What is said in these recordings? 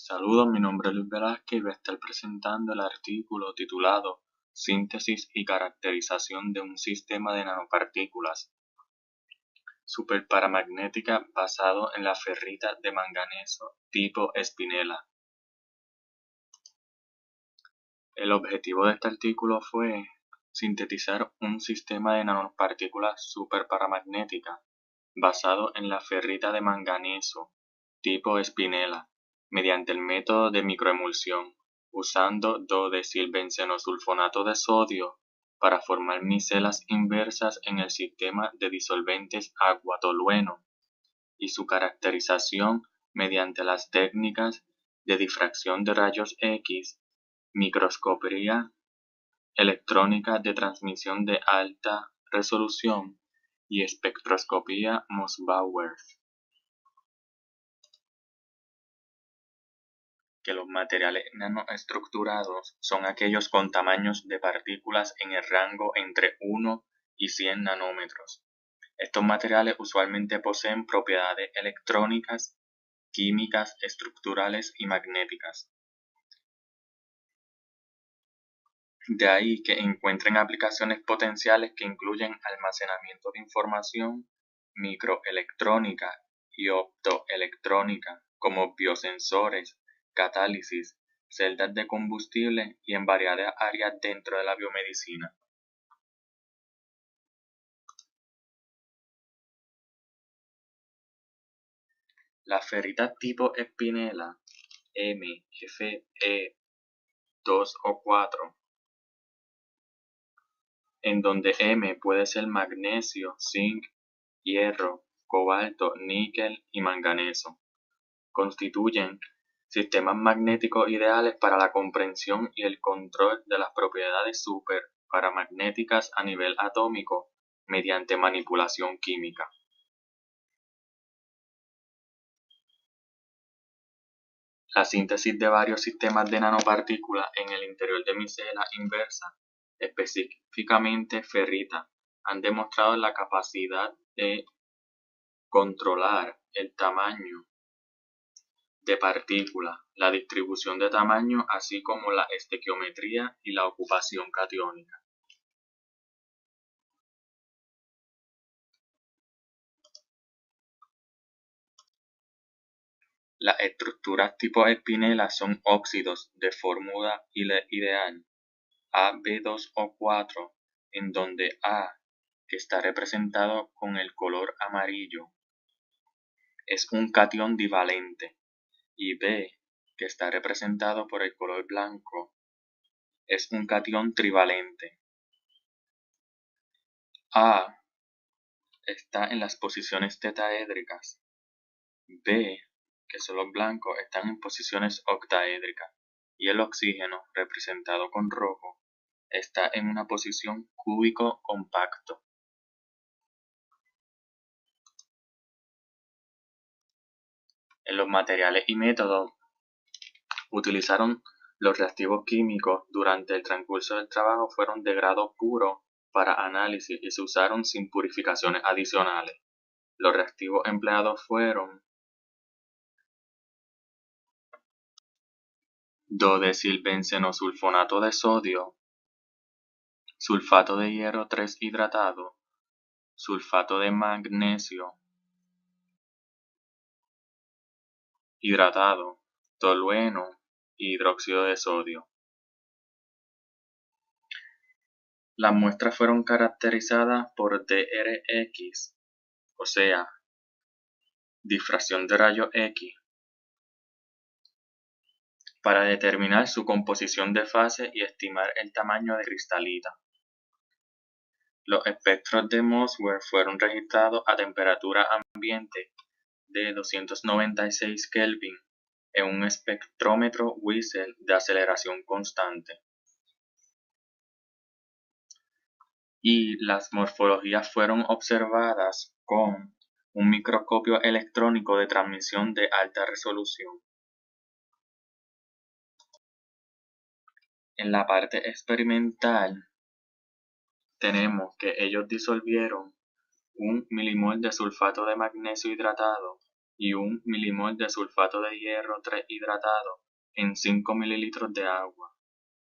Saludos, mi nombre es Luis Velázquez y voy a estar presentando el artículo titulado Síntesis y caracterización de un sistema de nanopartículas superparamagnética basado en la ferrita de manganeso tipo espinela. El objetivo de este artículo fue sintetizar un sistema de nanopartículas superparamagnéticas basado en la ferrita de manganeso tipo espinela mediante el método de microemulsión, usando do-desilbenzosulfonato de sodio para formar micelas inversas en el sistema de disolventes agua-tolueno y su caracterización mediante las técnicas de difracción de rayos X, microscopía electrónica de transmisión de alta resolución y espectroscopía Mossbauer. Que los materiales nanoestructurados son aquellos con tamaños de partículas en el rango entre 1 y 100 nanómetros. Estos materiales usualmente poseen propiedades electrónicas, químicas, estructurales y magnéticas. De ahí que encuentren aplicaciones potenciales que incluyen almacenamiento de información, microelectrónica y optoelectrónica, como biosensores, catálisis, celdas de combustible y en variadas áreas dentro de la biomedicina. La ferrita tipo espinela MFE2 o 4, en donde M puede ser magnesio, zinc, hierro, cobalto, níquel y manganeso, constituyen sistemas magnéticos ideales para la comprensión y el control de las propiedades superparamagnéticas a nivel atómico mediante manipulación química. La síntesis de varios sistemas de nanopartículas en el interior de micelas inversas, específicamente ferrita, han demostrado la capacidad de controlar el tamaño de partículas, la distribución de tamaño, así como la estequiometría y la ocupación catiónica. Las estructuras tipo espinela son óxidos de fórmula ideal AB2O4, en donde A, que está representado con el color amarillo, es un catión divalente, y B, que está representado por el color blanco, es un catión trivalente. A está en las posiciones tetaédricas. B, que son los blancos, están en posiciones octaédricas. Y el oxígeno, representado con rojo, está en una posición cúbico compacto. En los materiales y métodos utilizaron los reactivos químicos durante el transcurso del trabajo fueron de grado puro para análisis y se usaron sin purificaciones adicionales. Los reactivos empleados fueron do-desilbenzosulfonato de sodio, sulfato de hierro 3 hidratado, sulfato de magnesio hidratado, tolueno y hidróxido de sodio. Las muestras fueron caracterizadas por DRX, o sea, difracción de rayos X, para determinar su composición de fase y estimar el tamaño de cristalita. Los espectros de Mossbauer fueron registrados a temperatura ambiente de 296 Kelvin en un espectrómetro Wessel de aceleración constante. Y las morfologías fueron observadas con un microscopio electrónico de transmisión de alta resolución. En la parte experimental tenemos que ellos disolvieron 1 milimol de sulfato de magnesio hidratado y 1 milimol de sulfato de hierro 3 hidratado en 5 mililitros de agua.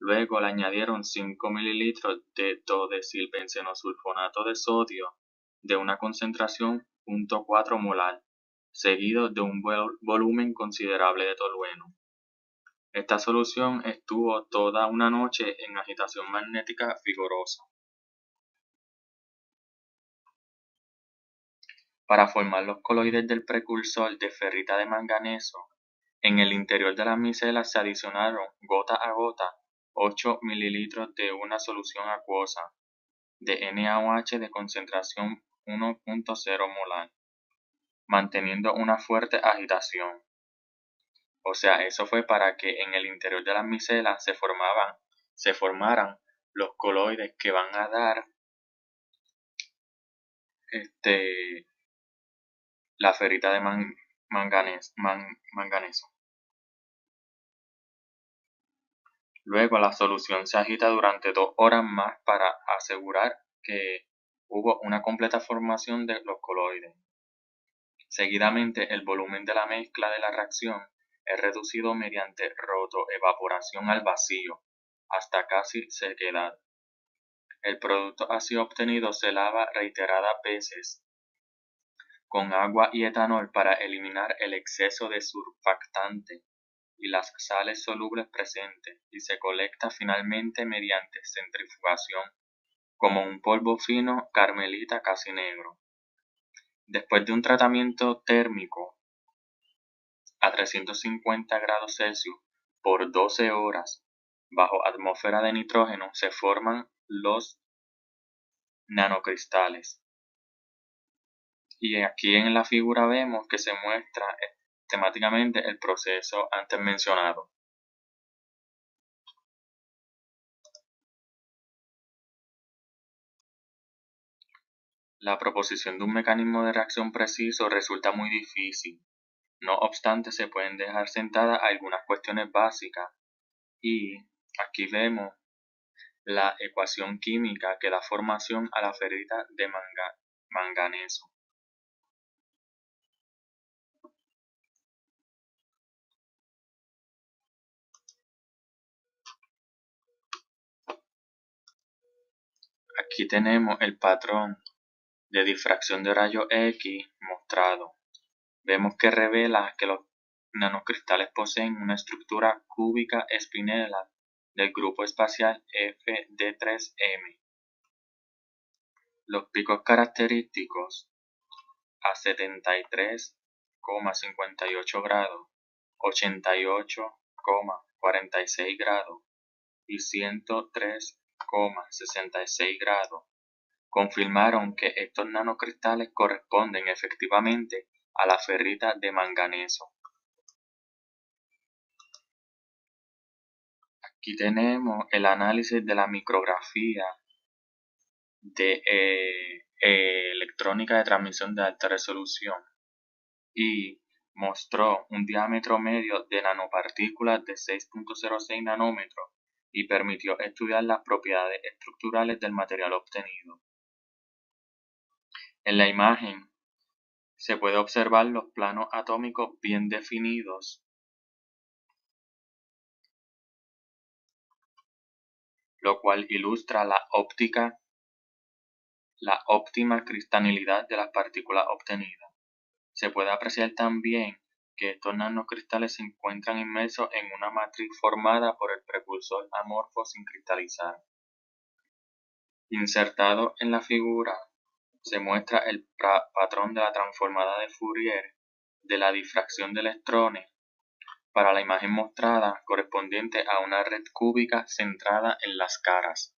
Luego le añadieron 5 mililitros de dodesilbenzenosulfonato de sodio de una concentración 0.4 molar, seguido de un volumen considerable de tolueno. Esta solución estuvo toda una noche en agitación magnética vigorosa. Para formar los coloides del precursor de ferrita de manganeso, en el interior de las micelas se adicionaron gota a gota 8 mililitros de una solución acuosa de NaOH de concentración 1.0 molar, manteniendo una fuerte agitación. O sea, eso fue para que en el interior de las micelas se formaran los coloides que van a dar la ferrita de manganeso. Luego la solución se agita durante 2 horas más para asegurar que hubo una completa formación de los coloides. Seguidamente, el volumen de la mezcla de la reacción es reducido mediante rotoevaporación al vacío hasta casi sequedad. El producto así obtenido se lava reiteradas veces con agua y etanol para eliminar el exceso de surfactante y las sales solubles presentes, y se colecta finalmente mediante centrifugación como un polvo fino carmelita casi negro. Después de un tratamiento térmico a 350 grados Celsius por 12 horas bajo atmósfera de nitrógeno, se forman los nanocristales. Y aquí en la figura vemos que se muestra temáticamente el proceso antes mencionado. La proposición de un mecanismo de reacción preciso resulta muy difícil. No obstante, se pueden dejar sentadas algunas cuestiones básicas, y aquí vemos la ecuación química que da formación a la ferrita de manganeso. Aquí tenemos el patrón de difracción de rayos X mostrado. Vemos que revela que los nanocristales poseen una estructura cúbica espinela del grupo espacial FD3M. Los picos característicos a 73,58 grados, 88,46 grados y 103,66 grados confirmaron que estos nanocristales corresponden efectivamente a la ferrita de manganeso. Aquí tenemos el análisis de la micrografía de electrónica de transmisión de alta resolución, y mostró un diámetro medio de nanopartículas de 6.06 nanómetros y permitió estudiar las propiedades estructurales del material obtenido. En la imagen se puede observar los planos atómicos bien definidos, lo cual ilustra la óptima cristalinidad de las partículas obtenidas. Se puede apreciar también que estos nanocristales se encuentran inmersos en una matriz formada por el precursor amorfo sin cristalizar. Insertado en la figura se muestra el patrón de la transformada de Fourier de la difracción de electrones para la imagen mostrada, correspondiente a una red cúbica centrada en las caras.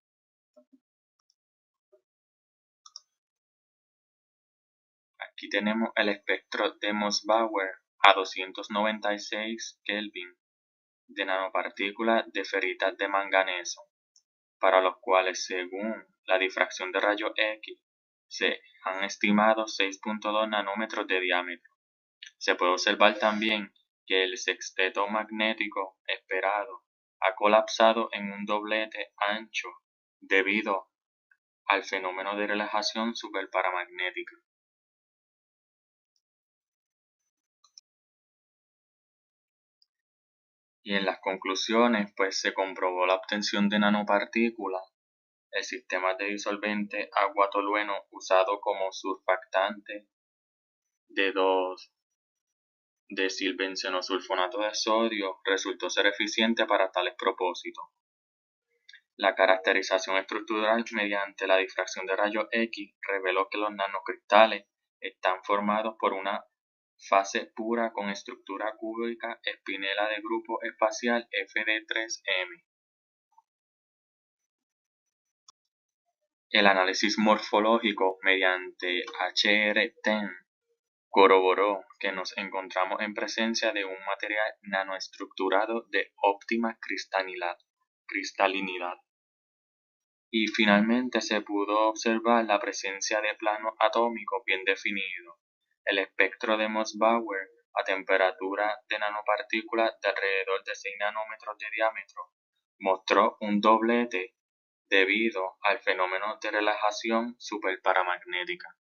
Aquí tenemos el espectro de Mossbauer a 296 Kelvin de nanopartículas de ferritas de manganeso, para los cuales, según la difracción de rayos X, se han estimado 6.2 nanómetros de diámetro. Se puede observar también que el sexteto magnético esperado ha colapsado en un doblete ancho debido al fenómeno de relajación superparamagnética. Y en las conclusiones, pues se comprobó la obtención de nanopartículas. El sistema de disolvente agua-tolueno usado como surfactante de 2-desilbenzosulfonato de sodio resultó ser eficiente para tales propósitos. La caracterización estructural mediante la difracción de rayos X reveló que los nanocristales están formados por una fase pura con estructura cúbica espinela de grupo espacial FD3M. El análisis morfológico mediante HR-10 corroboró que nos encontramos en presencia de un material nanoestructurado de óptima cristalinidad. Y finalmente se pudo observar la presencia de planos atómicos bien definidos. El espectro de Mossbauer a temperatura de nanopartículas de alrededor de 6 nanómetros de diámetro mostró un doblete debido al fenómeno de relajación superparamagnética.